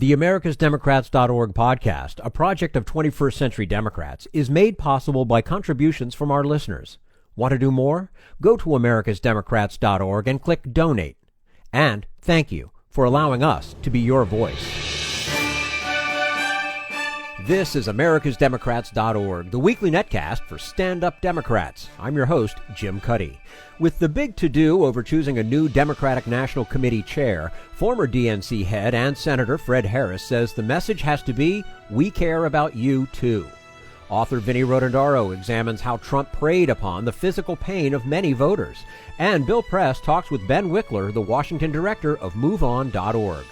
The AmericasDemocrats.org podcast, a project of 21st Century Democrats, is made possible by contributions from our listeners. Want to do more? Go to AmericasDemocrats.org and click Donate. And thank you for allowing us to be your voice. This is AmericasDemocrats.org, the weekly netcast for stand-up Democrats. I'm your host, Jim Cuddy. With the big to-do over choosing a new Democratic National Committee chair, former DNC head and Senator Fred Harris says the message has to be, we care about you too. Author Vinnie Rotondaro examines how Trump preyed upon the physical pain of many voters. And Bill Press talks with Ben Wikler, the Washington director of MoveOn.org.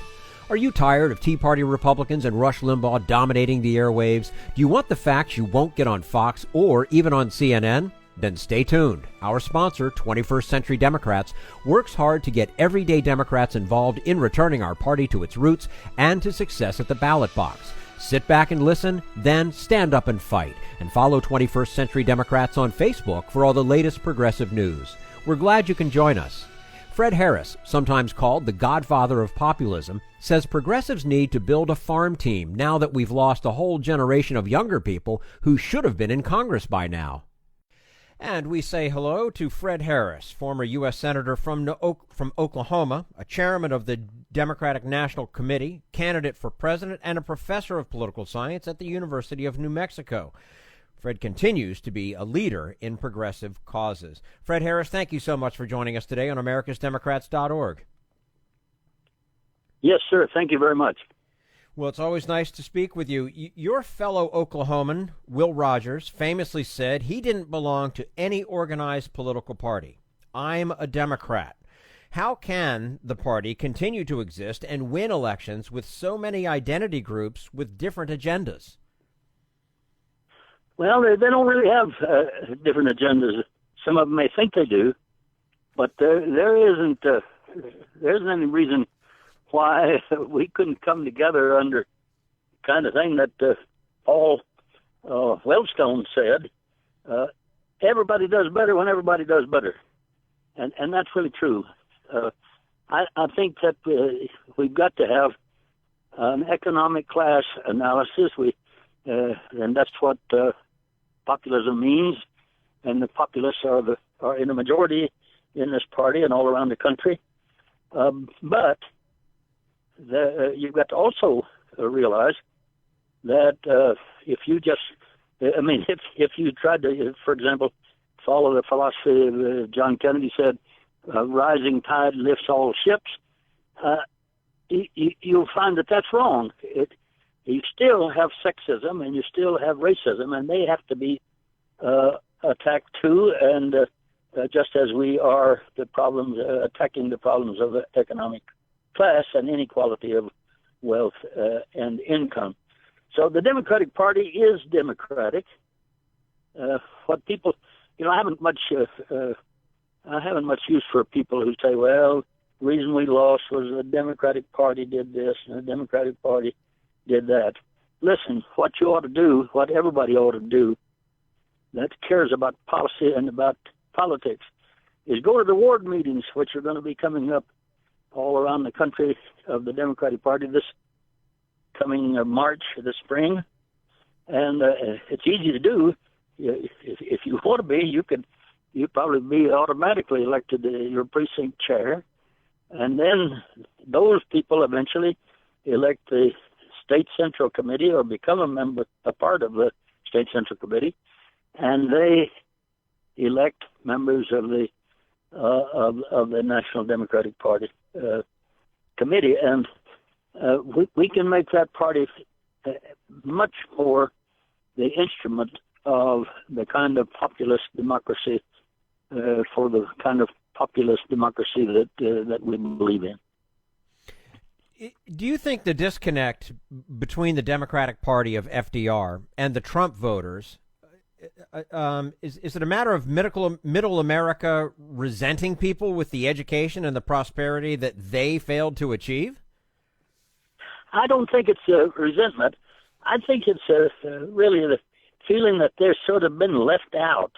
Are you tired of Tea Party Republicans and Rush Limbaugh dominating the airwaves? Do you want the facts you won't get on Fox or even on CNN? Then stay tuned. Our sponsor, 21st Century Democrats, works hard to get everyday Democrats involved in returning our party to its roots and to success at the ballot box. Sit back and listen, then stand up and fight. And follow 21st Century Democrats on Facebook for all the latest progressive news. We're glad you can join us. Fred Harris, sometimes called the godfather of populism, says progressives need to build a farm team now that we've lost a whole generation of younger people who should have been in Congress by now. And we say hello to Fred Harris, former U.S. Senator from Oklahoma, a chairman of the Democratic National Committee, candidate for president, and a professor of political science at the University of New Mexico. Fred continues to be a leader in progressive causes. Fred Harris, thank you so much for joining us today on AmericasDemocrats.org. Yes, sir. Thank you very much. Well, it's always nice to speak with you. Your fellow Oklahoman, Will Rogers, famously said he didn't belong to any organized political party. I'm a Democrat. How can the party continue to exist and win elections with so many identity groups with different agendas? Well, they don't really have different agendas. Some of them may think they do, but there isn't any reason why we couldn't come together under the kind of thing that Paul Wellstone said. Everybody does better when everybody does better, and that's really true. I think that we've got to have an economic class analysis. And that's what populism means, and the populists are in a majority in this party and all around the country. But you've got to also realize that if you tried to, for example, follow the philosophy of John Kennedy said, rising tide lifts all ships, you'll find that that's wrong. You still have sexism and you still have racism, and they have to be attacked too. And just as we are attacking the problems of the economic class and inequality of wealth and income. So the Democratic Party is democratic. What people, I haven't much use for people who say, well, the reason we lost was the Democratic Party did this and the Democratic Party did that. Listen, what you ought to do, what everybody ought to do that cares about policy and about politics, is go to the ward meetings, which are going to be coming up all around the country of the Democratic Party this coming March, this spring. And it's easy to do. If you want to be, you'd probably be automatically elected your precinct chair. And then those people eventually elect the State Central Committee or become a part of the State Central Committee, and they elect members of the National Democratic Party Committee, and we can make that party much more the instrument of the kind of populist democracy for the kind of populist democracy that we believe in. Do you think the disconnect between the Democratic Party of FDR and the Trump voters, is it a matter of middle America resenting people with the education and the prosperity that they failed to achieve? I don't think it's a resentment. I think it's really the feeling that they're sort of been left out.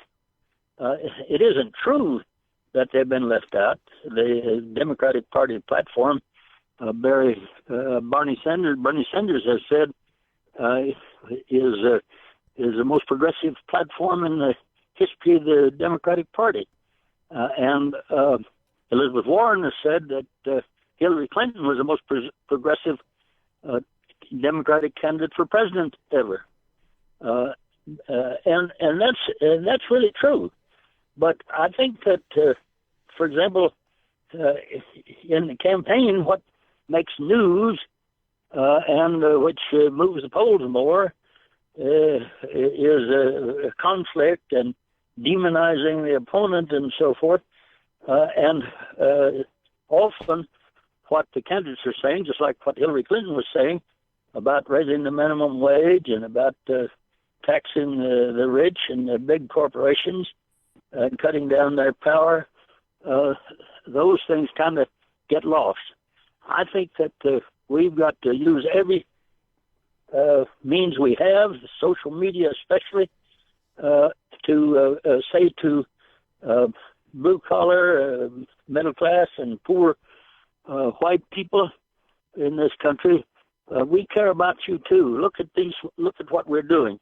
It isn't true that they've been left out. The Democratic Party platform Bernie Sanders has said is the most progressive platform in the history of the Democratic Party. And Elizabeth Warren has said that Hillary Clinton was the most progressive Democratic candidate for president ever. And that's really true. But I think that, for example, in the campaign, what makes news and which moves the polls more is a conflict and demonizing the opponent and so forth. And often what the candidates are saying, just like what Hillary Clinton was saying about raising the minimum wage and about taxing the rich and the big corporations and cutting down their power, those things kind of get lost. I think that we've got to use every means we have, social media especially, to say to blue-collar, middle-class, and poor white people in this country, we care about you too. Look at what we're doing,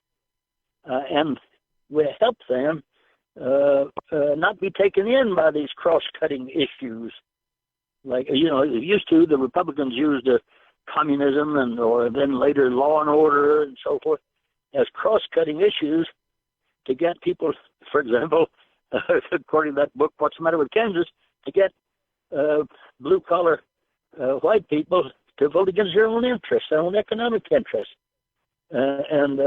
and we help them not be taken in by these cross-cutting issues. Like, used to, the Republicans used communism or then later law and order and so forth as cross-cutting issues to get people, for example, according to that book, What's the Matter with Kansas, to get blue-collar white people to vote against their own interests, their own economic interests. And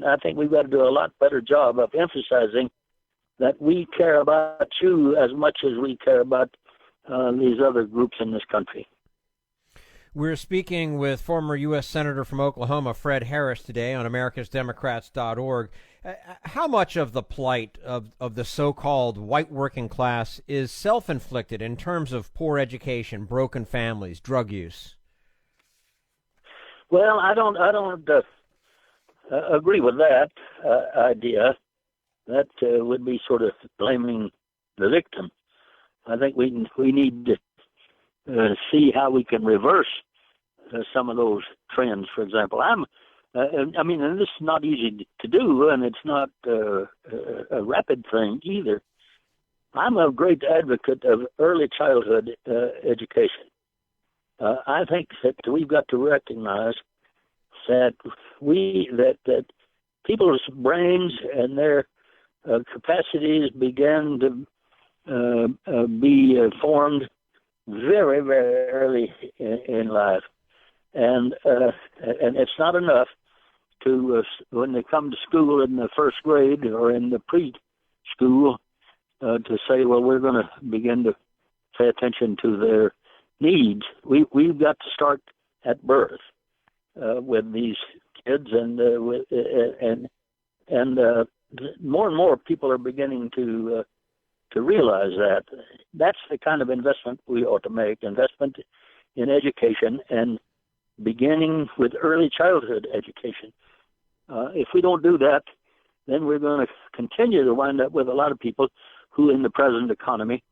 I think we've got to do a lot better job of emphasizing that we care about you as much as we care about these other groups in this country. We're speaking with former U.S. Senator from Oklahoma, Fred Harris, today on americasdemocrats.org. How much of the plight of the so-called white working class is self-inflicted in terms of poor education, broken families, drug use? Well, I don't agree with that idea. That would be sort of blaming the victim. I think we need to see how we can reverse some of those trends. For example, and this is not easy to do, and it's not a rapid thing either. I'm a great advocate of early childhood education. I think that we've got to recognize that that people's brains and their capacities began to be formed very, very early in life, and it's not enough to when they come to school in the first grade or in the preschool to say, well, we're going to begin to pay attention to their needs. We've got to start at birth with these kids, and more and more people are beginning to realize that. That's the kind of investment we ought to make, investment in education and beginning with early childhood education. If we don't do that, then we're going to continue to wind up with a lot of people who in the present economy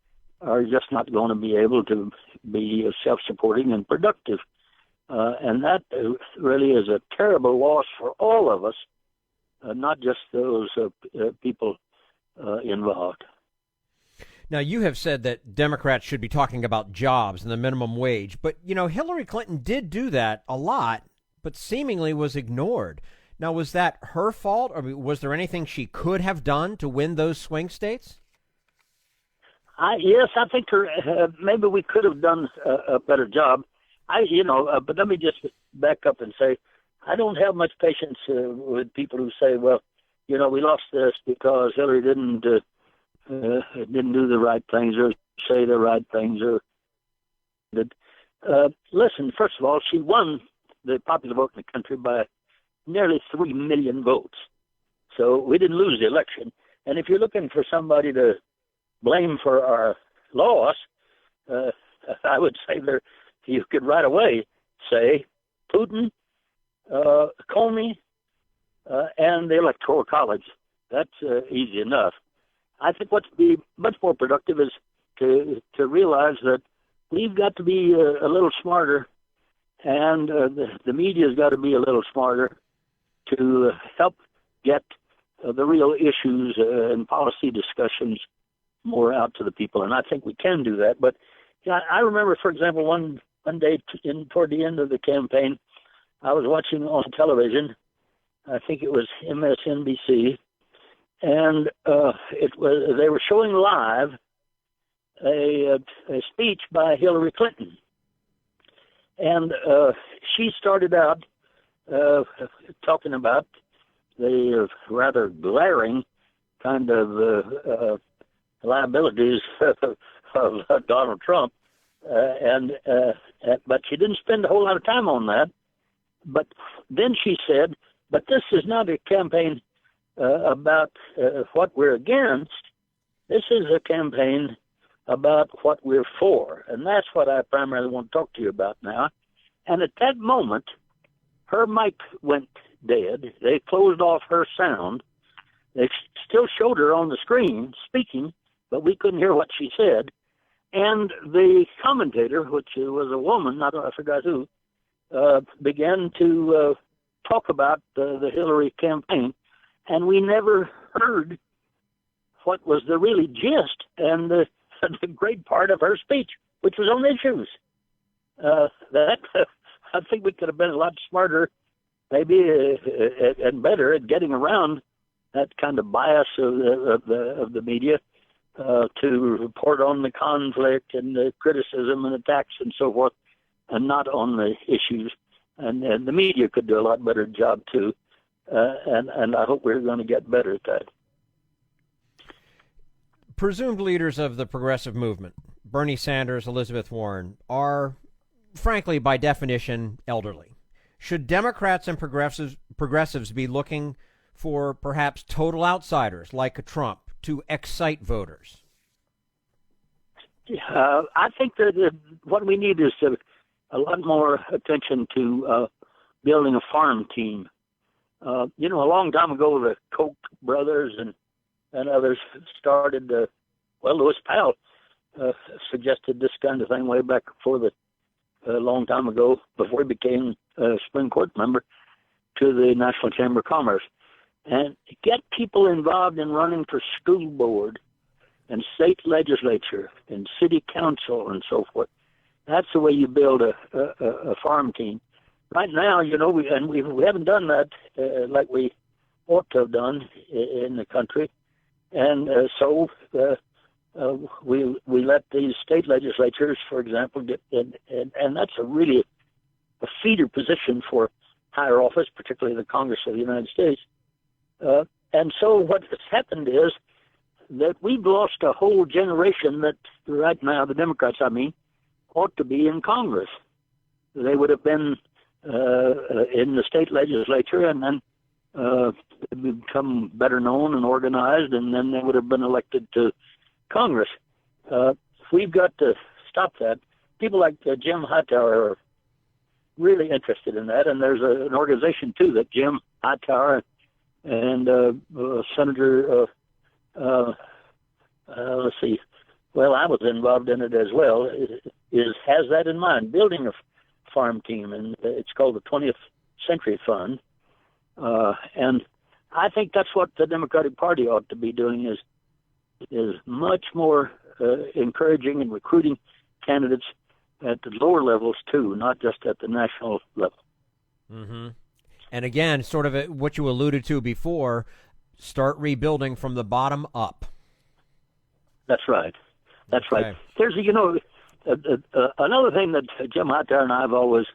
are just not going to be able to be self-supporting and productive. And that really is a terrible loss for all of us, not just those people involved. Now, you have said that Democrats should be talking about jobs and the minimum wage, but, Hillary Clinton did do that a lot, but seemingly was ignored. Now, was that her fault, or was there anything she could have done to win those swing states? Yes, I think maybe we could have done a better job. But let me just back up and say, I don't have much patience with people who say, well, we lost this because Hillary didn't do the right things or say the right things. Listen, first of all, she won the popular vote in the country by nearly 3 million votes. So we didn't lose the election. And if you're looking for somebody to blame for our loss, I would say you could right away say Putin, Comey, and the Electoral College. That's easy enough. I think what's be much more productive is to realize that we've got to be a little smarter, and the media's got to be a little smarter to help get the real issues and policy discussions more out to the people. And I think we can do that. But I remember, for example, one day toward the end of the campaign, I was watching on television. I think it was MSNBC, and they were showing live a speech by Hillary Clinton, and she started out talking about the rather glaring kind of liabilities of Donald Trump, but she didn't spend a whole lot of time on that. But then she said, but this is not a campaign about what we're against. This is a campaign about what we're for. And that's what I primarily want to talk to you about now. And at that moment, her mic went dead. They closed off her sound. They still showed her on the screen speaking, but we couldn't hear what she said. And the commentator, which was a woman, I forgot who, began to talk about the Hillary campaign, and we never heard what was the really gist and the great part of her speech, which was on issues. That I think we could have been a lot smarter, maybe, and better at getting around that kind of bias of the media to report on the conflict and the criticism and attacks and so forth, and not on the issues. And the media could do a lot better job too. And I hope we're going to get better at that. Presumed leaders of the progressive movement, Bernie Sanders, Elizabeth Warren, are, frankly, by definition, elderly. Should Democrats and progressives be looking for perhaps total outsiders like a Trump to excite voters? I think that what we need is a lot more attention to building a farm team. A long time ago, the Koch brothers and others started, Lewis Powell suggested this kind of thing way back a long time ago, before he became a Supreme Court member, to the National Chamber of Commerce. And get people involved in running for school board and state legislature and city council and so forth. That's the way you build a farm team. Right now, we haven't done that like we ought to have done in the country. And so we let these state legislatures, for example, get, and that's really a feeder position for higher office, particularly the Congress of the United States. And so what has happened is that we've lost a whole generation that right now, the Democrats, ought to be in Congress. They would have been in the state legislature, and then become better known and organized, and then they would have been elected to Congress. We've got to stop that. People like Jim Hightower are really interested in that, and there's an organization, too, that Jim Hightower and Senator, let's see, well, I was involved in it as well, has that in mind, building a farm team, and it's called the 20th Century Fund. And I think that's what the Democratic Party ought to be doing, is much more encouraging and recruiting candidates at the lower levels, too, not just at the national level. Mm-hmm. And again, sort of what you alluded to before, start rebuilding from the bottom up. That's right. That's right. There's, another thing that Jim Hightower and I have always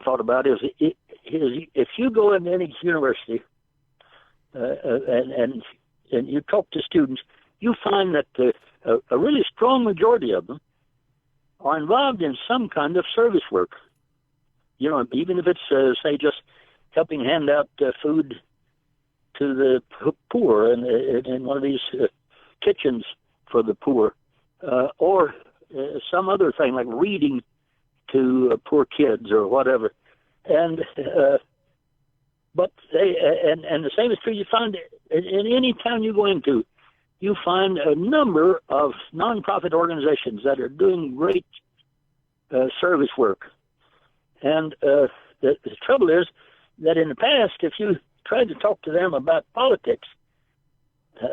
thought about is if you go into any university and you talk to students, you find that a really strong majority of them are involved in some kind of service work. Even if it's, say, just helping hand out food to the poor in one of these kitchens for the poor, or some other thing like reading to poor kids or whatever. And but the same is true. You find in any town you go into, you find a number of nonprofit organizations that are doing great service work. And the trouble is that in the past, if you tried to talk to them about politics,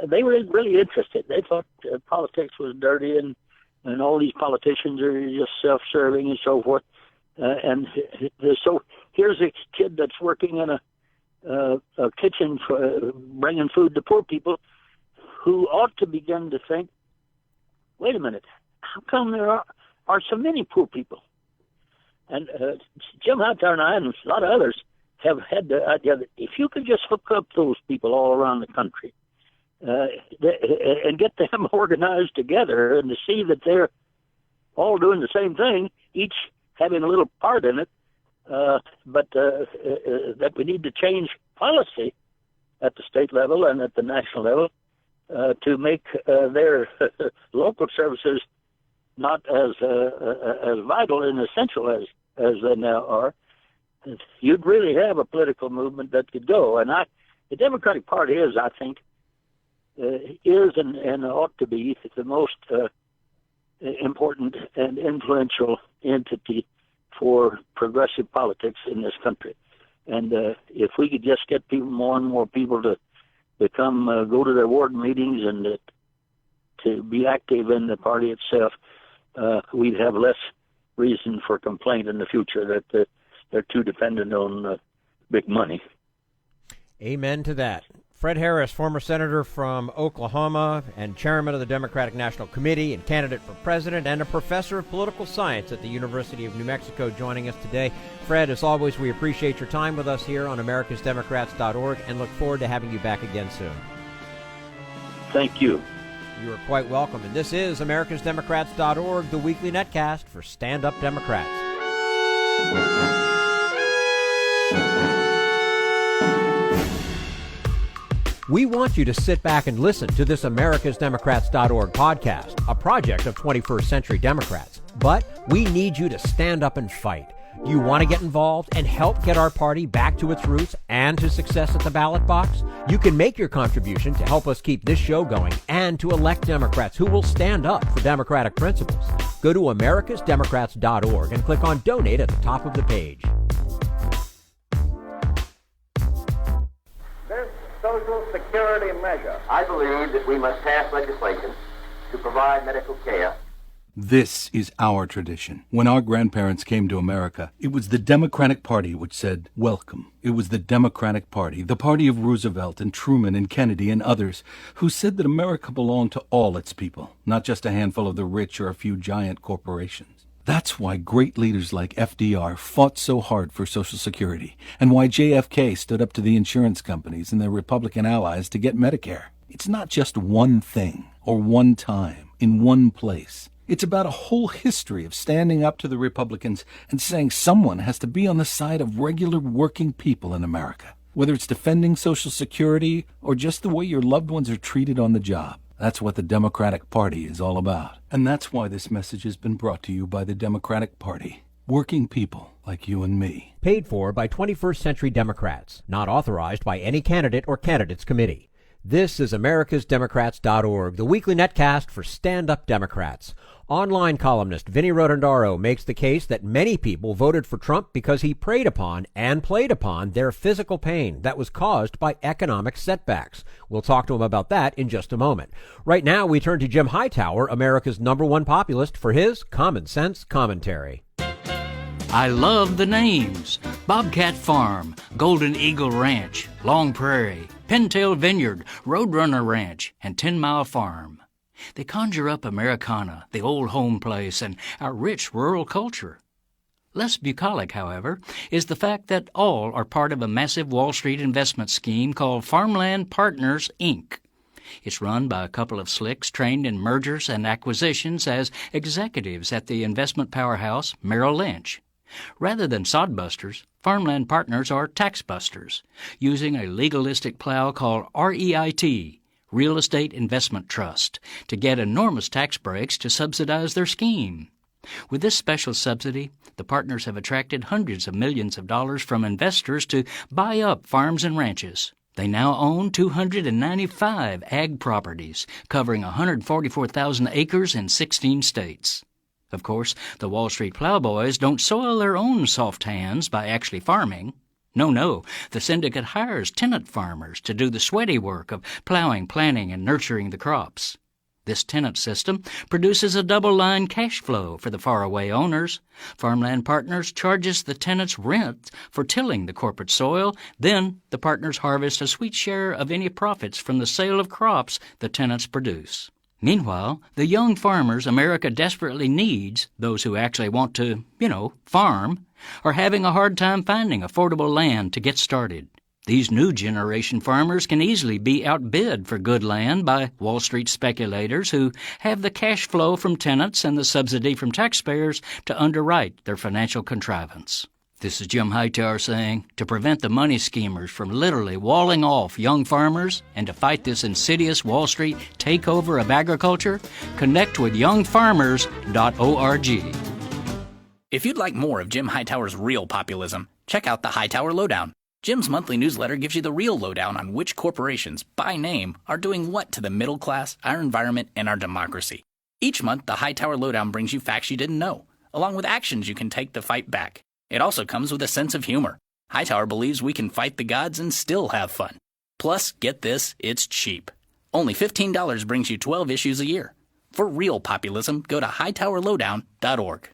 they were really interested. They thought politics was dirty and all these politicians are just self-serving and so forth. And so here's a kid that's working in a kitchen for bringing food to poor people, who ought to begin to think, wait a minute, how come there are so many poor people? And Jim Hightower and I and a lot of others have had the idea that if you could just hook up those people all around the country and get them organized together and to see that they're all doing the same thing, each having a little part in it, but that we need to change policy at the state level and at the national level to make their local services not as vital and essential as they now are. You'd really have a political movement that could go. And the Democratic Party is, I think, is and ought to be the most important and influential entity for progressive politics in this country. And if we could just get more and more people to become go to their ward meetings and to be active in the party itself, we'd have less reason for complaint in the future that they're too dependent on big money. Amen to that. Fred Harris, former senator from Oklahoma and chairman of the Democratic National Committee and candidate for president and a professor of political science at the University of New Mexico, joining us today. Fred, as always, we appreciate your time with us here on americasdemocrats.org and look forward to having you back again soon. Thank you. You are quite welcome. And this is americasdemocrats.org, the weekly netcast for Stand Up Democrats. We want you to sit back and listen to this americasdemocrats.org podcast, a project of 21st Century Democrats. But we need you to stand up and fight. You want to get involved and help get our party back to its roots and to success at the ballot box? You can make your contribution to help us keep this show going and to elect Democrats who will stand up for democratic principles. Go to americasdemocrats.org and click on Donate at the top of the page. This Social Security measure, I believe that we must pass legislation to provide medical care. This is our tradition. When our grandparents came to America, it was the Democratic Party which said, welcome. It was the Democratic Party, the party of Roosevelt and Truman and Kennedy and others, who said that America belonged to all its people, not just a handful of the rich or a few giant corporations. That's why great leaders like FDR fought so hard for Social Security, and why JFK stood up to the insurance companies and their Republican allies to get Medicare. It's not just one thing, or one time, in one place. It's about a whole history of standing up to the Republicans and saying someone has to be on the side of regular working people in America, whether it's defending Social Security or just the way your loved ones are treated on the job. That's what the Democratic Party is all about. And that's why this message has been brought to you by the Democratic Party. Working people like you and me. Paid for by 21st Century Democrats. Not authorized by any candidate or candidates committee. This is americasdemocrats.org, the weekly netcast for Stand Up Democrats. Online columnist Vinnie Rotondaro makes the case that many people voted for Trump because he preyed upon and played upon their physical pain that was caused by economic setbacks. We'll talk to him about that in just a moment. Right now, we turn to Jim Hightower, America's #1 populist, for his common sense commentary. I love the names. Bobcat Farm, Golden Eagle Ranch, Long Prairie, Pintail Vineyard, Roadrunner Ranch, and 10 Mile Farm. They conjure up Americana, the old home place, and our rich rural culture. Less bucolic, however, is the fact that all are part of a massive Wall Street investment scheme called Farmland Partners, Inc. It's run by a couple of slicks trained in mergers and acquisitions as executives at the investment powerhouse Merrill Lynch. Rather than sodbusters, Farmland Partners are taxbusters, using a legalistic plow called REIT, Real Estate Investment Trust, to get enormous tax breaks to subsidize their scheme. With this special subsidy, the partners have attracted hundreds of millions of dollars from investors to buy up farms and ranches, They now own 295 ag properties, covering 144,000 acres in 16 states. Of course, the Wall Street plowboys don't soil their own soft hands by actually farming. No, the syndicate hires tenant farmers to do the sweaty work of plowing, planting, and nurturing the crops. This tenant system produces a double-line cash flow for the faraway owners. Farmland Partners charges the tenants rent for tilling the corporate soil. Then the partners harvest a sweet share of any profits from the sale of crops the tenants produce. Meanwhile, the young farmers America desperately needs, those who actually want to, farm, are having a hard time finding affordable land to get started. These new generation farmers can easily be outbid for good land by Wall Street speculators who have the cash flow from tenants and the subsidy from taxpayers to underwrite their financial contrivance. This is Jim Hightower saying, to prevent the money schemers from literally walling off young farmers and to fight this insidious Wall Street takeover of agriculture, connect with youngfarmers.org. If you'd like more of Jim Hightower's real populism, check out the Hightower Lowdown. Jim's monthly newsletter gives you the real lowdown on which corporations, by name, are doing what to the middle class, our environment, and our democracy. Each month, the Hightower Lowdown brings you facts you didn't know, along with actions you can take to fight back. It also comes with a sense of humor. Hightower believes we can fight the gods and still have fun. Plus, get this, it's cheap. Only $15 brings you 12 issues a year. For real populism, go to hightowerlowdown.org.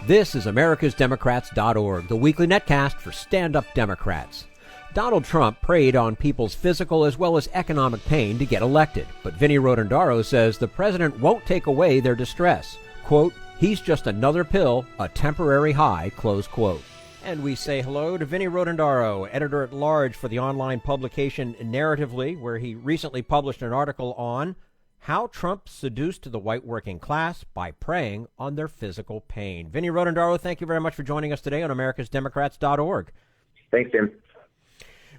This is americasdemocrats.org, the weekly netcast for stand-up Democrats. Donald Trump preyed on people's physical as well as economic pain to get elected, but Vinnie Rotondaro says the president won't take away their distress. Quote, he's just another pill, a temporary high, close quote. And we say hello to Vinnie Rotondaro, editor-at-large for the online publication Narratively, where he recently published an article on how Trump seduced the white working class by preying on their physical pain. Vinnie Rotondaro, thank you very much for joining us today on americasdemocrats.org. Thanks, Jim.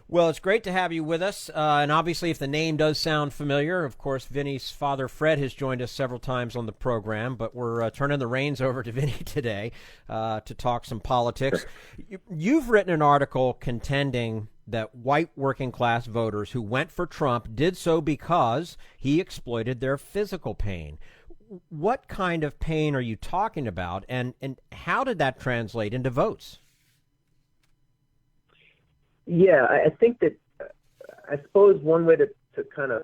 Well, it's great to have you with us, and obviously if the name does sound familiar, of course, Vinnie's father, Fred, has joined us several times on the program, but we're turning the reins over to Vinnie today to talk some politics. You've written an article contending that white working class voters who went for Trump did so because he exploited their physical pain. What kind of pain are you talking about, and how did that translate into votes? Yeah, I think that I suppose one way to kind of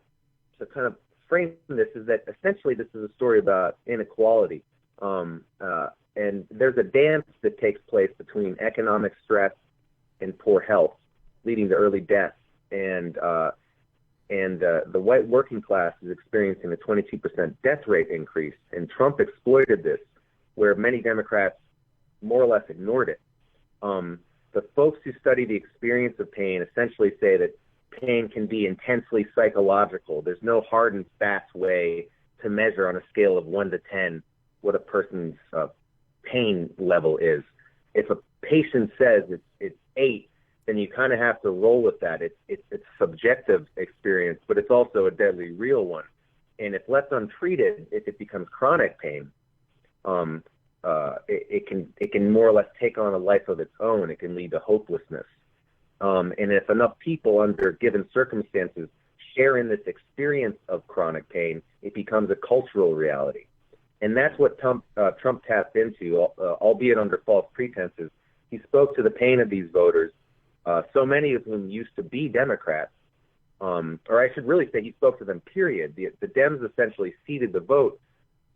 frame this is that essentially this is a story about inequality, and there's a dance that takes place between economic stress and poor health, leading to early death, and the white working class is experiencing a 22% death rate increase, and Trump exploited this, where many Democrats more or less ignored it. The folks who study the experience of pain essentially say that pain can be intensely psychological. There's no hard and fast way to measure on a scale of 1 to 10 what a person's pain level is. If a patient says it's 8, then you kind of have to roll with that. It's subjective experience, but it's also a deadly real one. And if left untreated, if it becomes chronic pain, it can more or less take on a life of its own. It can lead to hopelessness. And if enough people under given circumstances share in this experience of chronic pain, it becomes a cultural reality. And that's what Trump tapped into, albeit under false pretenses. He spoke to the pain of these voters, so many of whom used to be Democrats. Or I should really say he spoke to them, period. The Dems essentially ceded the vote.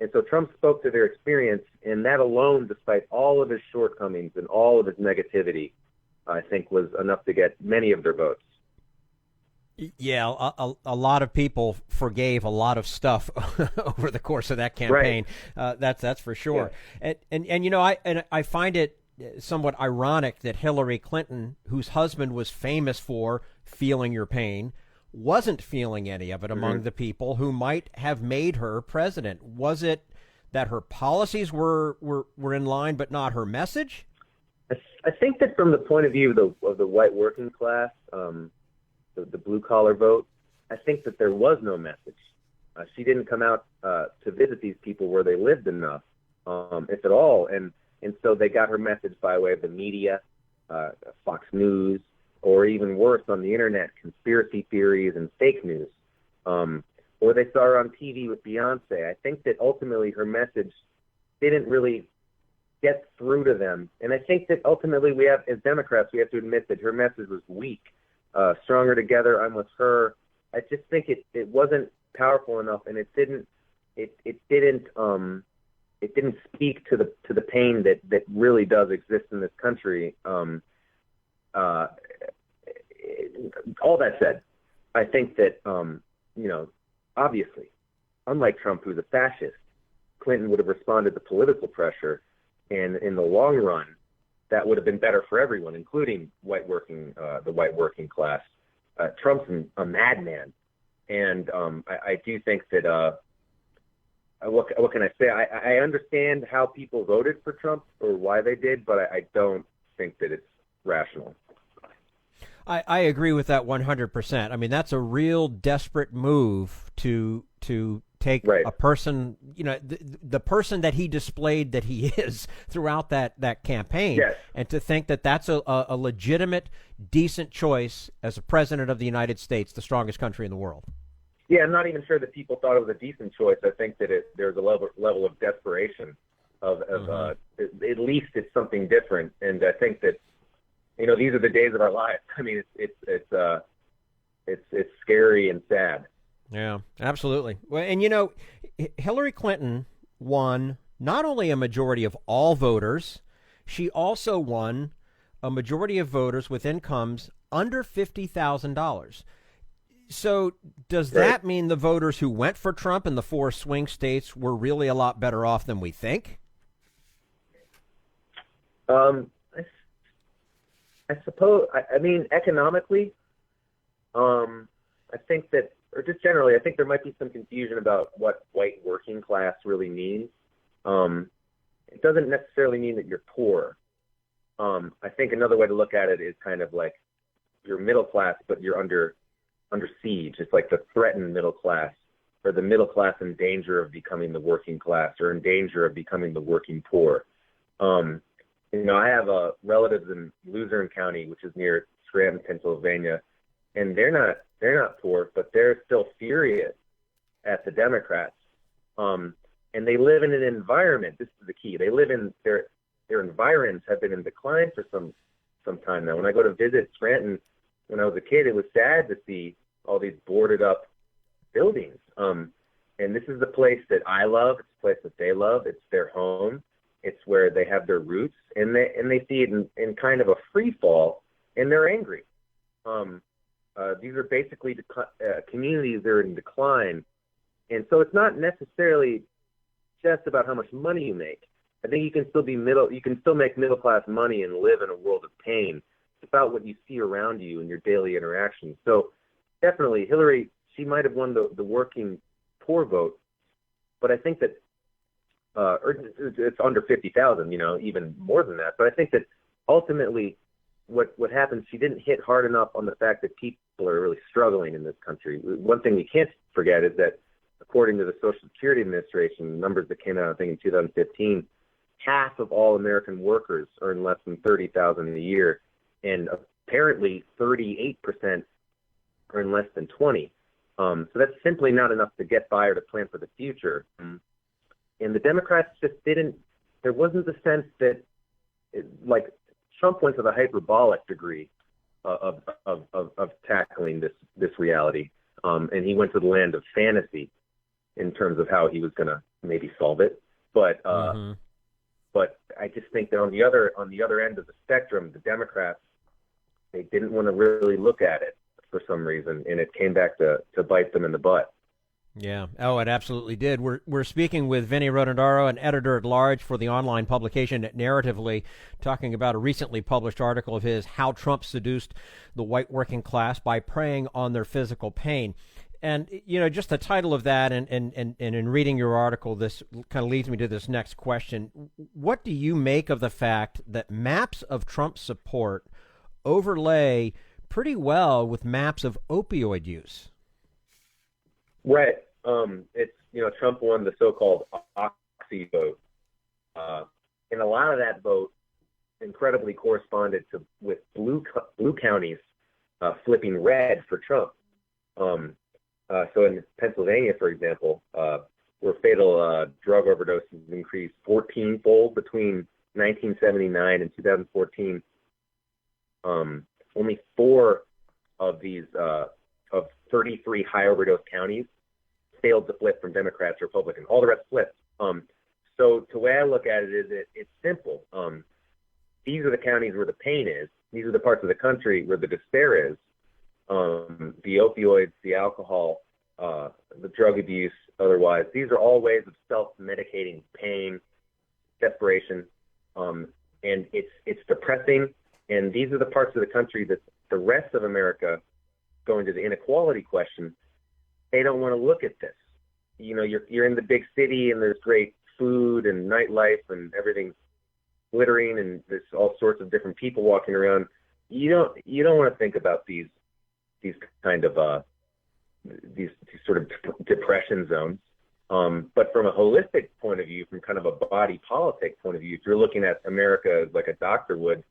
And so Trump spoke to their experience, and that alone, despite all of his shortcomings and all of his negativity, I think was enough to get many of their votes. Yeah, a lot of people forgave a lot of stuff over the course of that campaign. Right. That's for sure. Yeah. And I find it somewhat ironic that Hillary Clinton, whose husband was famous for feeling your pain, wasn't feeling any of it among the people who might have made her president. Was it that her policies were in line but not her message? I think that from the point of view of the white working class, the blue-collar vote, I think that there was no message. She didn't come out to visit these people where they lived enough, if at all. And And so they got her message by way of the media, Fox News, or even worse, on the internet, conspiracy theories and fake news. Or they saw her on TV with Beyonce. I think that ultimately her message didn't really get through to them. And I think that ultimately we have, as Democrats, we have to admit that her message was weak. Stronger Together, I'm with her. I just think it wasn't powerful enough, and it didn't speak to the pain that really does exist in this country. All that said, I think that obviously, unlike Trump, who's a fascist, Clinton would have responded to political pressure, and in the long run, that would have been better for everyone, including the white working class. Trump's a madman, and I do think that what can I say? I understand how people voted for Trump or why they did, but I don't think that it's rational. I agree with that 100%. I mean, that's a real desperate move to take a person, the person that he displayed that he is throughout that campaign, yes, and to think that that's a legitimate, decent choice as a president of the United States, the strongest country in the world. Yeah, I'm not even sure that people thought it was a decent choice. I think that there's a level of desperation of at least it's something different, and I think that these are the days of our lives. I mean, it's scary and sad. Yeah, absolutely. Well, and Hillary Clinton won not only a majority of all voters, she also won a majority of voters with incomes under $50,000. So does that mean the voters who went for Trump in the 4 swing states were really a lot better off than we think? I suppose. I mean, economically, I think that, or just generally, I think there might be some confusion about what white working class really means. It doesn't necessarily mean that you're poor. I think another way to look at it is kind of like you're middle class, but you're under siege. It's like the threatened middle class, or the middle class in danger of becoming the working class, or in danger of becoming the working poor. I have relatives in Luzerne County, which is near Scranton, Pennsylvania, and they're not poor, but they're still furious at the Democrats. And they live in an environment. This is the key. They live in their environs have been in decline for some time now. When I go to visit Scranton when I was a kid, it was sad to see all these boarded up buildings. And this is the place that I love. It's the place that they love. It's their home. It's where they have their roots, and they see it in kind of a free fall, and they're angry. These are basically communities that are in decline, and so it's not necessarily just about how much money you make. I think you can still make middle class money and live in a world of pain. It's about what you see around you in your daily interactions. So definitely, Hillary, she might have won the working poor vote, but I think that. Or it's under 50,000, even more than that. But I think that ultimately what happened, she didn't hit hard enough on the fact that people are really struggling in this country. One thing we can't forget is that according to the Social Security Administration, numbers that came out, I think, in 2015, half of all American workers earn less than $30,000 a year, and apparently 38% earn less than 20. So that's simply not enough to get by or to plan for the future. And the Democrats just there wasn't the sense that, like, Trump went to the hyperbolic degree of tackling this reality. And he went to the land of fantasy in terms of how he was going to maybe solve it. But I just think that on the other end of the spectrum, the Democrats, they didn't want to really look at it for some reason, and it came back to bite them in the butt. Yeah. Oh, it absolutely did. We're speaking with Vinnie Rotondaro, an editor-at-large for the online publication Narratively, talking about a recently published article of his, How Trump Seduced the White Working Class by Preying on Their Physical Pain. And, just the title of that and in reading your article, this kind of leads me to this next question. What do you make of the fact that maps of Trump's support overlay pretty well with maps of opioid use? Right. It's Trump won the so-called oxy vote. In a lot of that vote incredibly corresponded with blue counties flipping red for Trump. So in Pennsylvania, for example, where fatal drug overdoses increased 14-fold between 1979 and 2014, only 4 of these of 33 high overdose counties failed to flip from Democrats to Republicans. All the rest flipped. So the way I look at it is it's simple. These are the counties where the pain is. These are the parts of the country where the despair is. The opioids, the alcohol, the drug abuse, otherwise. These are all ways of self-medicating pain, desperation, and it's depressing. And these are the parts of the country that the rest of America, going to the inequality question, they don't want to look at this. You know, you're in the big city and there's great food and nightlife and everything's glittering and there's all sorts of different people walking around. You don't want to think about these kind of these sort of depression zones. But from a holistic point of view, from kind of a body politic point of view, if you're looking at America like a doctor would,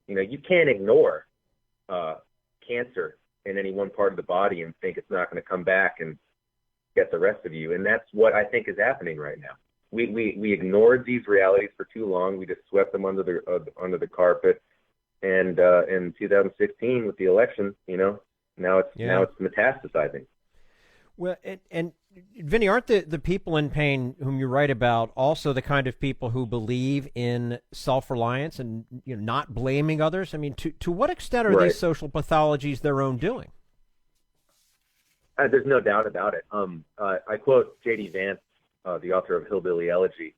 you know, you can't ignore cancer in any one part of the body and think it's not going to come back and get the rest of you. And that's what I think is happening right now. We ignored these realities for too long. We just swept them under the carpet. And in 2016 with the election, you know, now it's metastasizing. Well, and Vinnie, aren't the people in pain whom you write about also the kind of people who believe in self-reliance and, you know, not blaming others? I mean, to what extent are these social pathologies their own doing? There's no doubt about it. I quote J.D. Vance, the author of Hillbilly Elegy,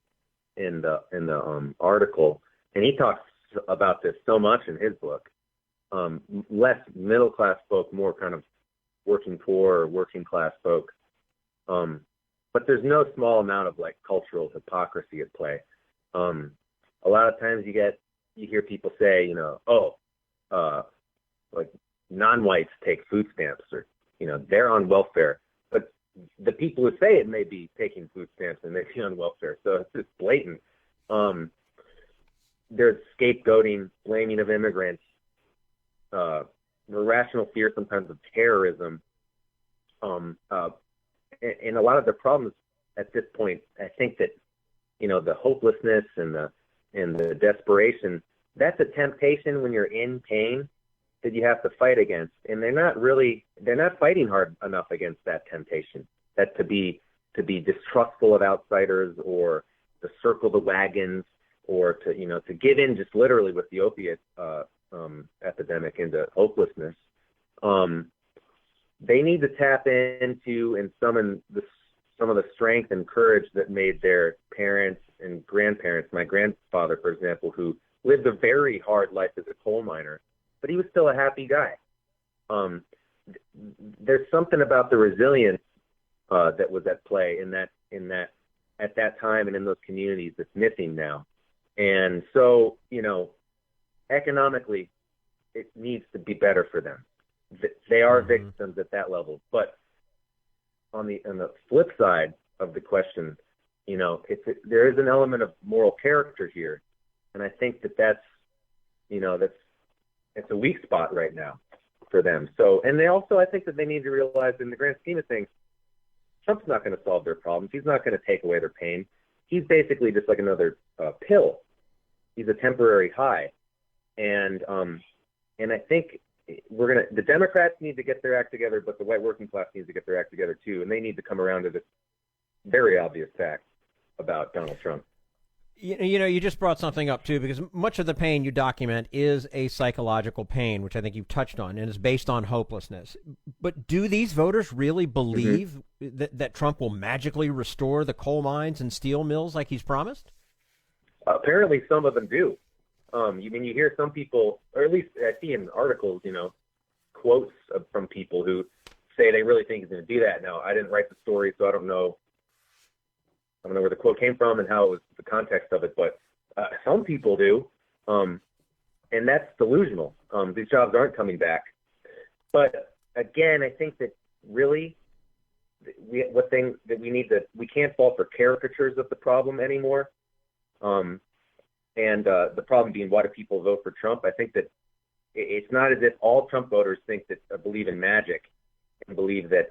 in the article, and he talks about this so much in his book. Less middle class folk, more kind of working poor or working class folk. But there's no small amount of like cultural hypocrisy at play. A lot of times you hear people say, you know, like non-whites take food stamps, or, you know, they're on welfare. But the people who say it may be taking food stamps and they be on welfare. So it's just blatant. There's scapegoating, blaming of immigrants, irrational fear sometimes of terrorism. And a lot of the problems at this point, I think that, you know, the hopelessness and the desperation, that's a temptation when you're in pain that you have to fight against. And they're not fighting hard enough against that temptation, that to be distrustful of outsiders or to circle the wagons or to give in just literally with the opiate epidemic into hopelessness. They need to tap into and summon some of the strength and courage that made their parents and grandparents. My grandfather, for example, who lived a very hard life as a coal miner, but he was still a happy guy. There's something about the resilience that was at play in that at that time and in those communities that's missing now. And so, you know, economically, it needs to be better for them. They are victims at that level. But on the flip side of the question, you know, there is an element of moral character here, and I think that's it's a weak spot right now for them. So, and they also, I think that they need to realize, in the grand scheme of things, Trump's not going to solve their problems. He's not going to take away their pain. He's basically just like another pill. He's a temporary high, and I think the Democrats need to get their act together, but the white working class needs to get their act together too, and they need to come around to this very obvious fact about Donald Trump. You know, you just brought something up too, because much of the pain you document is a psychological pain, which I think you've touched on, and is based on hopelessness. But do these voters really believe that Trump will magically restore the coal mines and steel mills like he's promised? Apparently, some of them do. You hear some people, or at least I see in articles, you know, quotes from people who say they really think he's going to do that. Now, I didn't write the story, so I don't know where the quote came from and how it was the context of it, but some people do, and that's delusional. These jobs aren't coming back. But again, I think that really we can't fall for caricatures of the problem anymore. And the problem being, why do people vote for Trump? I think that it's not as if all Trump voters think that believe in magic and believe that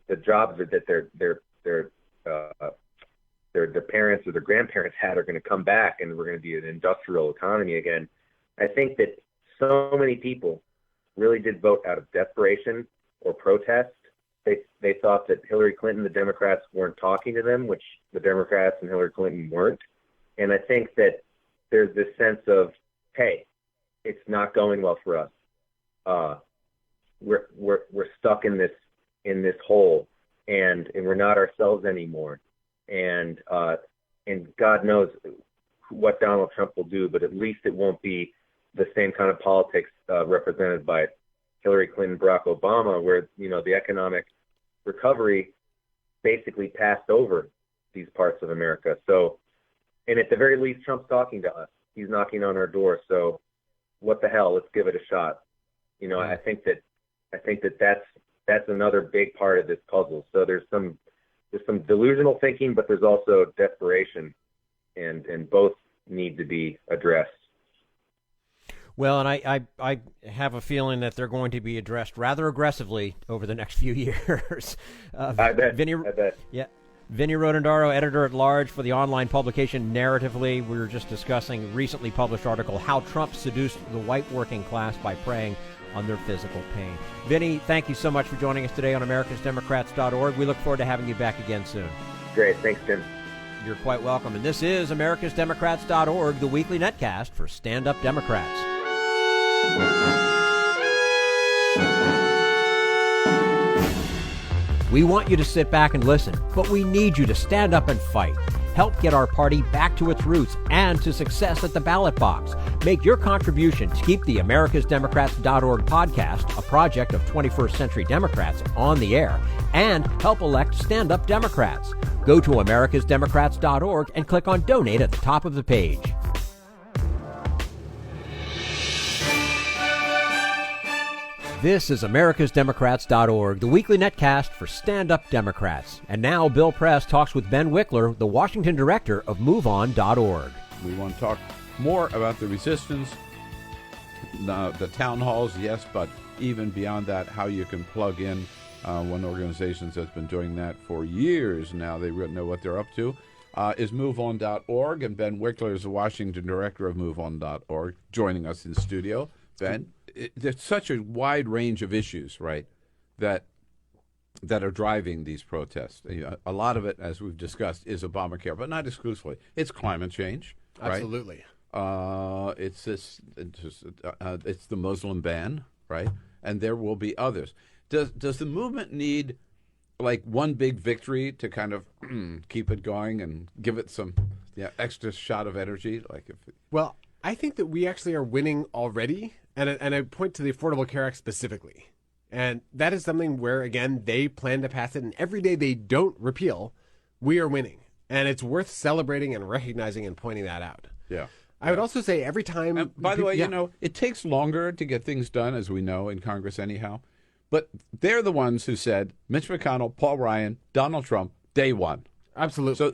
the jobs that their parents or their grandparents had are going to come back and we're going to be an industrial economy again. I think that so many people really did vote out of desperation or protest. They thought that Hillary Clinton, the Democrats, weren't talking to them, which the Democrats and Hillary Clinton weren't. And I think that there's this sense of, hey, it's not going well for us. We're stuck in this hole, and we're not ourselves anymore. And God knows what Donald Trump will do, but at least it won't be the same kind of politics represented by Hillary Clinton, Barack Obama, where the economic recovery basically passed over these parts of America. So, and at the very least, Trump's talking to us. He's knocking on our door. So, what the hell? Let's give it a shot. I think that's another big part of this puzzle. So there's some delusional thinking, but there's also desperation, and both need to be addressed. Well, and I have a feeling that they're going to be addressed rather aggressively over the next few years. I bet. Yeah. Vinnie Rotondaro, editor-at-large for the online publication Narratively. We were just discussing a recently published article, How Trump Seduced the White Working Class by Preying on Their Physical Pain. Vinnie, thank you so much for joining us today on americasdemocrats.org. We look forward to having you back again soon. Great. Thanks, Jim. You're quite welcome. And this is americasdemocrats.org, the weekly netcast for stand-up Democrats. We want you to sit back and listen, but we need you to stand up and fight. Help get our party back to its roots and to success at the ballot box. Make your contribution to keep the americasdemocrats.org podcast, a project of 21st Century Democrats, on the air, and help elect stand-up Democrats. Go to americasdemocrats.org and click on Donate at the top of the page. This is americasdemocrats.org, the weekly netcast for stand-up Democrats. And now Bill Press talks with Ben Wikler, the Washington director of MoveOn.org. We want to talk more about the resistance, the town halls, yes, but even beyond that, how you can plug in. One organization that's been doing that for years now, they know what they're up to, is MoveOn.org, and Ben Wikler is the Washington director of MoveOn.org, joining us in the studio. Ben, there's such a wide range of issues, right, that are driving these protests. A lot of it, as we've discussed, is Obamacare, but not exclusively. It's climate change, right? Absolutely. It's the Muslim ban, right? And there will be others. Does the movement need like one big victory to kind of keep it going and give it some extra shot of energy? Well, I think that we actually are winning already. And I point to the Affordable Care Act specifically. And that is something where, again, they plan to pass it. And every day they don't repeal, we are winning. And it's worth celebrating and recognizing and pointing that out. Yeah. I would also say every time... And by the way, it takes longer to get things done, as we know, in Congress anyhow. But they're the ones who said, Mitch McConnell, Paul Ryan, Donald Trump, day one. Absolutely. So,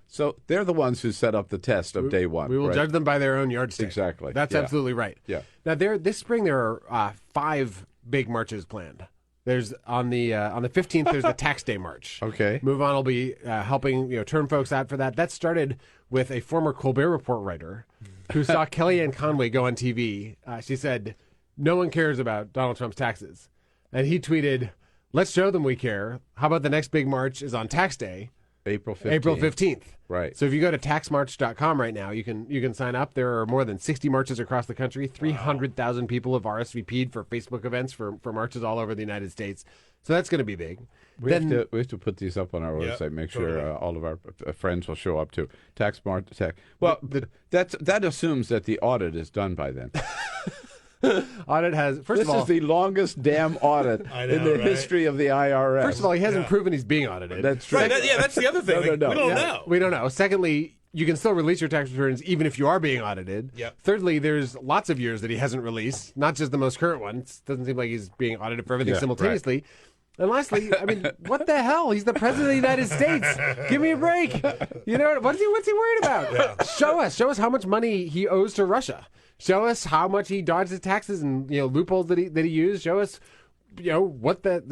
so they're the ones who set up the test of day one. We will judge them by their own yardstick. Exactly. That's absolutely right. Yeah. Now, this spring there are 5 big marches planned. There's on the 15th. There's the Tax Day March. Okay. Move On will be helping turn folks out for that. That started with a former Colbert Report writer who saw Kellyanne Conway go on TV. She said, "No one cares about Donald Trump's taxes," and he tweeted, "Let's show them we care. How about the next big march is on Tax Day." April 15th. Right. So if you go to taxmarch.com right now, you can sign up. There are more than 60 marches across the country. 300,000 people have RSVP'd for Facebook events for marches all over the United States. So that's going to be big. We have to put these up on our website. Make sure all of our friends will show up to Taxmarch. Well, that assumes that the audit is done by then. Audit has This is the longest damn audit in the history of the IRS. First of all, he hasn't proven he's being audited. That's true. Right, that's the other thing. We don't know. We don't know. Secondly, you can still release your tax returns even if you are being audited. Yep. Thirdly, there's lots of years that he hasn't released, not just the most current one. It doesn't seem like he's being audited for everything simultaneously. Right. And lastly, I mean, what the hell? He's the president of the United States. Give me a break. You know, what's he worried about? Yeah. Show us how much money he owes to Russia. Show us how much he dodged his taxes and, you know, loopholes that he used. Show us, you know,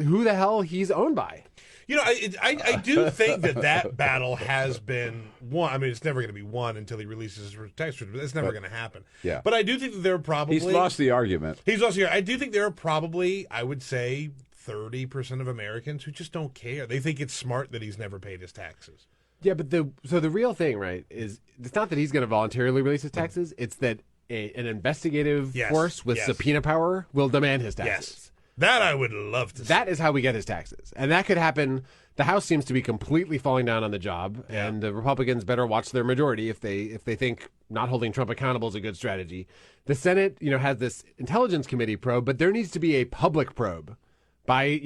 who the hell he's owned by. You know, I do think that battle has been won. I mean, it's never going to be won until he releases his tax return. That's never going to happen. Yeah. But I do think that there are probably... He's lost the argument. I do think there are probably, I would say, 30% of Americans who just don't care. They think it's smart that he's never paid his taxes. Yeah, but the real thing, right, is it's not that he's going to voluntarily release his taxes. It's that an investigative force with subpoena power will demand his taxes. Yes. That I would love to see. That is how we get his taxes. And that could happen. The House seems to be completely falling down on the job, and the Republicans better watch their majority if they think not holding Trump accountable is a good strategy. The Senate, you know, has this Intelligence Committee probe, but there needs to be a public probe by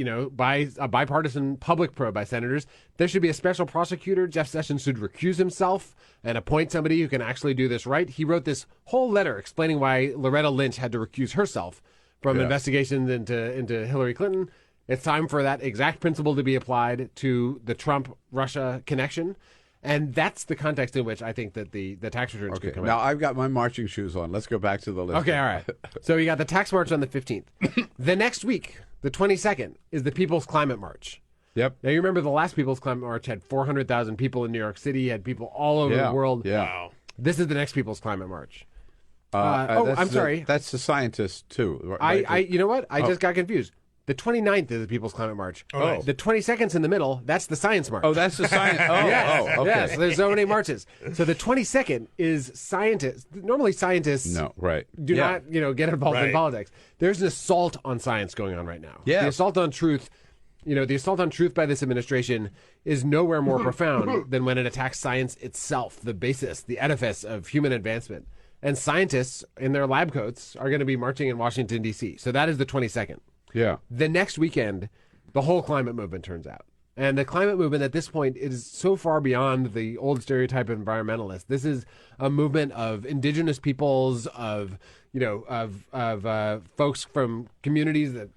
a bipartisan public probe by senators. There should be a special prosecutor. Jeff Sessions should recuse himself and appoint somebody who can actually do this right. He wrote this whole letter explaining why Loretta Lynch had to recuse herself from investigations into Hillary Clinton. It's time for that exact principle to be applied to the Trump-Russia connection. And that's the context in which I think that the tax returns could come now, out. I've got my marching shoes on. Let's go back to the list. Okay, all right. So you got the tax march on the 15th. The next week, the 22nd, is the People's Climate March. Yep. Now, you remember the last People's Climate March had 400,000 people in New York City, had people all over the world. Yeah. Wow. This is the next People's Climate March. I'm sorry. That's the scientists, too. You know what? I just got confused. The 29th is the People's Climate March. Oh. The 22nd's in the middle. That's the Science March. Oh, that's the science. Oh, yes. okay. Yes, there's so many marches. So the 22nd is scientists. Normally scientists do not, get involved in politics. There's an assault on science going on right now. Yeah. The assault on truth, the assault on truth by this administration is nowhere more profound than when it attacks science itself, the basis, the edifice of human advancement. And scientists in their lab coats are going to be marching in Washington, D.C. So that is the 22nd. Yeah. The next weekend, the whole climate movement turns out. And the climate movement at this point is so far beyond the old stereotype of environmentalists. This is a movement of indigenous peoples, of folks from communities that,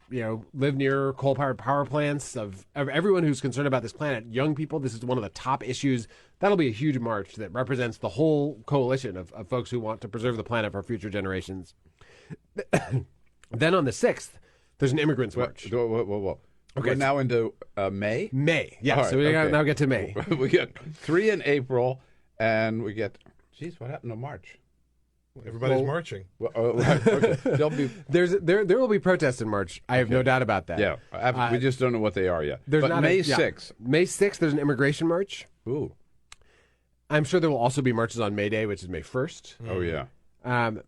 live near coal-powered power plants, of everyone who's concerned about this planet. Young people, this is one of the top issues. That'll be a huge march that represents the whole coalition of folks who want to preserve the planet for future generations. Then on the 6th, there's an immigrants march. Whoa. Okay, we're now into May? May, yeah. Right, so we now get to May. We get 3 in April, and we get, what happened to March? Everybody's marching. Well, okay. There will be protests in March. I have no doubt about that. Yeah, we just don't know what they are yet. There's but May 6th. May 6th, there's an immigration march. Ooh. I'm sure there will also be marches on May Day, which is May 1st. Oh, yeah.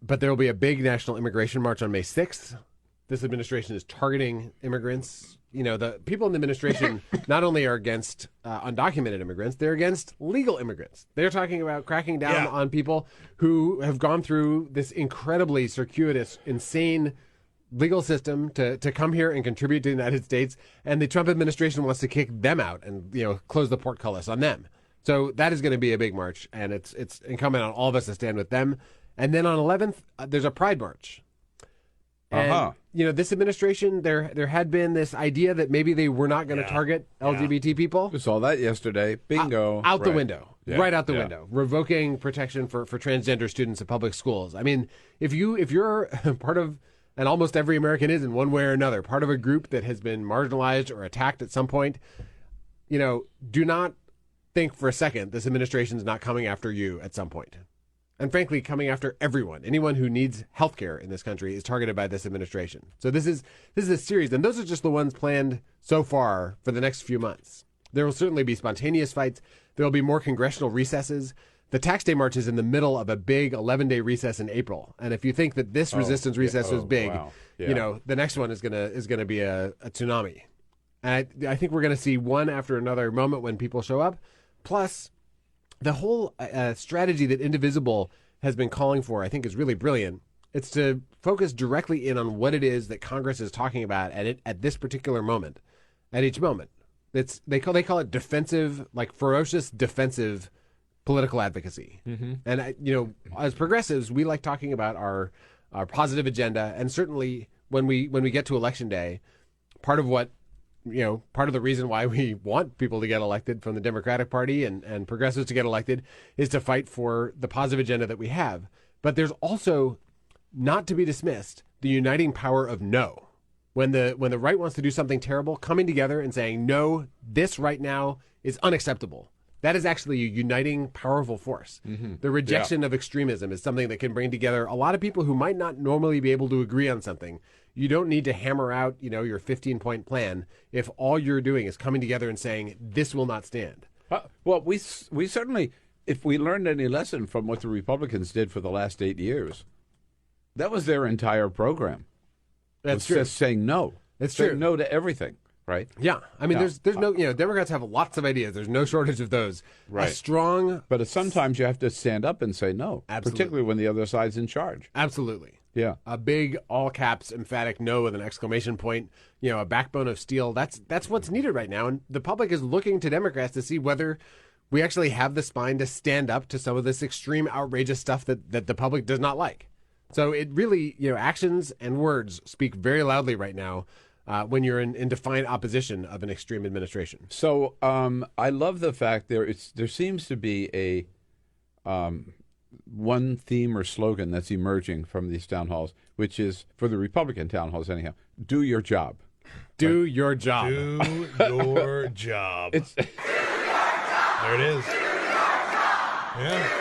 But there will be a big national immigration march on May 6th. This administration is targeting immigrants. The people in the administration not only are against undocumented immigrants, they're against legal immigrants. They're talking about cracking down on people who have gone through this incredibly circuitous, insane legal system to come here and contribute to the United States. And the Trump administration wants to kick them out and, close the portcullis on them. So that is going to be a big march, and it's incumbent on all of us to stand with them. And then on 11th, there's a Pride March. And, this administration, there had been this idea that maybe they were not going to target LGBT people. We saw that yesterday. Bingo. Out the window. Yeah. Right out the window. Revoking protection for transgender students at public schools. I mean, if you're part of, and almost every American is in one way or another, part of a group that has been marginalized or attacked at some point, do not think for a second this administration is not coming after you at some point. And frankly, coming after everyone. Anyone who needs health care in this country is targeted by this administration. So this is a series, and those are just the ones planned so far for the next few months. There will certainly be spontaneous fights. There will be more congressional recesses. The Tax Day March is in the middle of a big 11-day recess in April. And if you think that this resistance recess was big, the next one is gonna be a tsunami. And I think we're going to see one after another moment when people show up. Plus, the whole strategy that Indivisible has been calling for, I think, is really brilliant. It's to focus directly in on what it is that Congress is talking about at this particular moment, at each moment. They call it defensive, like ferocious defensive political advocacy. Mm-hmm. And as progressives, we like talking about our positive agenda, and certainly when we get to Election Day, part of what part of the reason why we want people to get elected from the Democratic Party and progressives to get elected is to fight for the positive agenda that we have. But there's also, not to be dismissed, the uniting power of no. When the right wants to do something terrible, coming together and saying, no, this right now is unacceptable. That is actually a uniting, powerful force. Mm-hmm. The rejection of extremism is something that can bring together a lot of people who might not normally be able to agree on something. You don't need to hammer out, your 15-point plan if all you're doing is coming together and saying, this will not stand. Well, we certainly, if we learned any lesson from what the Republicans did for the last 8 years, that was their entire program. That's true. Just saying no. It's saying true. no to everything. Right. Yeah. I mean, there's no, Democrats have lots of ideas. There's no shortage of those. Right. A strong. But sometimes you have to stand up and say no. Absolutely. Particularly when the other side's in charge. Absolutely. Yeah. A big, all caps, emphatic no with an exclamation point, a backbone of steel. That's what's needed right now. And the public is looking to Democrats to see whether we actually have the spine to stand up to some of this extreme, outrageous stuff that the public does not like. So it really, actions and words speak very loudly right now. When you're in defiant opposition of an extreme administration. So I love the fact there seems to be a one theme or slogan that's emerging from these town halls, which is, for the Republican town halls anyhow, do your job. Do your job. Do your job. There it is. Yeah.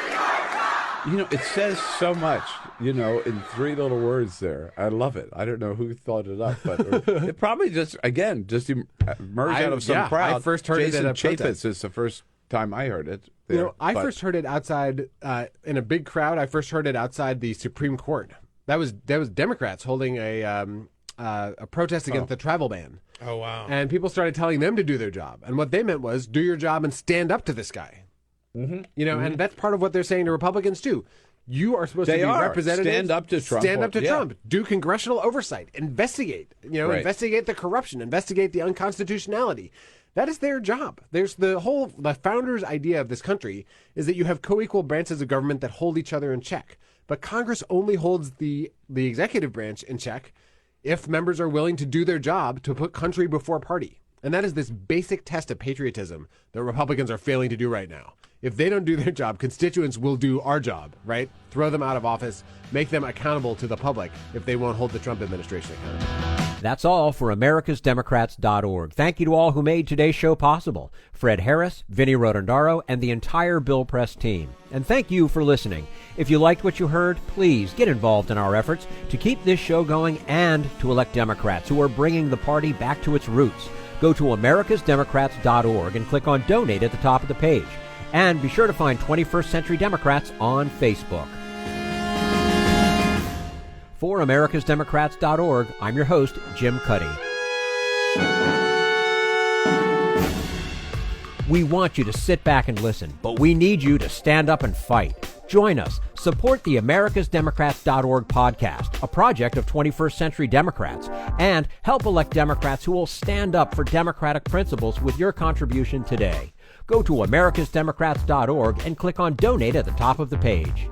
It says so much, in three little words there. I love it. I don't know who thought it up, but it probably just emerged out of some crowd. I first heard Jason it at a Chaffetz protest. is the first time I heard it. There, I first heard it outside in a big crowd. I first heard it outside the Supreme Court. That was Democrats holding a protest against the travel ban. Oh, wow. And people started telling them to do their job. And what they meant was, do your job and stand up to this guy. Mm-hmm. And that's part of what they're saying to Republicans too. You are supposed to be representatives. Stand up to Trump. Stand up to Trump. Do congressional oversight. Investigate. Right. Investigate the corruption. Investigate the unconstitutionality. That is their job. There's the founders' idea of this country is that you have co-equal branches of government that hold each other in check. But Congress only holds the executive branch in check if members are willing to do their job to put country before party. And that is this basic test of patriotism that Republicans are failing to do right now. If they don't do their job, constituents will do our job, right? Throw them out of office, make them accountable to the public if they won't hold the Trump administration accountable. That's all for americasdemocrats.org. Thank you to all who made today's show possible. Fred Harris, Vinnie Rotondaro, and the entire Bill Press team. And thank you for listening. If you liked what you heard, please get involved in our efforts to keep this show going and to elect Democrats who are bringing the party back to its roots. Go to americasdemocrats.org and click on Donate at the top of the page. And be sure to find 21st Century Democrats on Facebook. For americasdemocrats.org, I'm your host, Jim Cuddy. We want you to sit back and listen, but we need you to stand up and fight. Join us. Support the americasdemocrats.org podcast, a project of 21st Century Democrats, and help elect Democrats who will stand up for democratic principles with your contribution today. Go to americasdemocrats.org and click on Donate at the top of the page.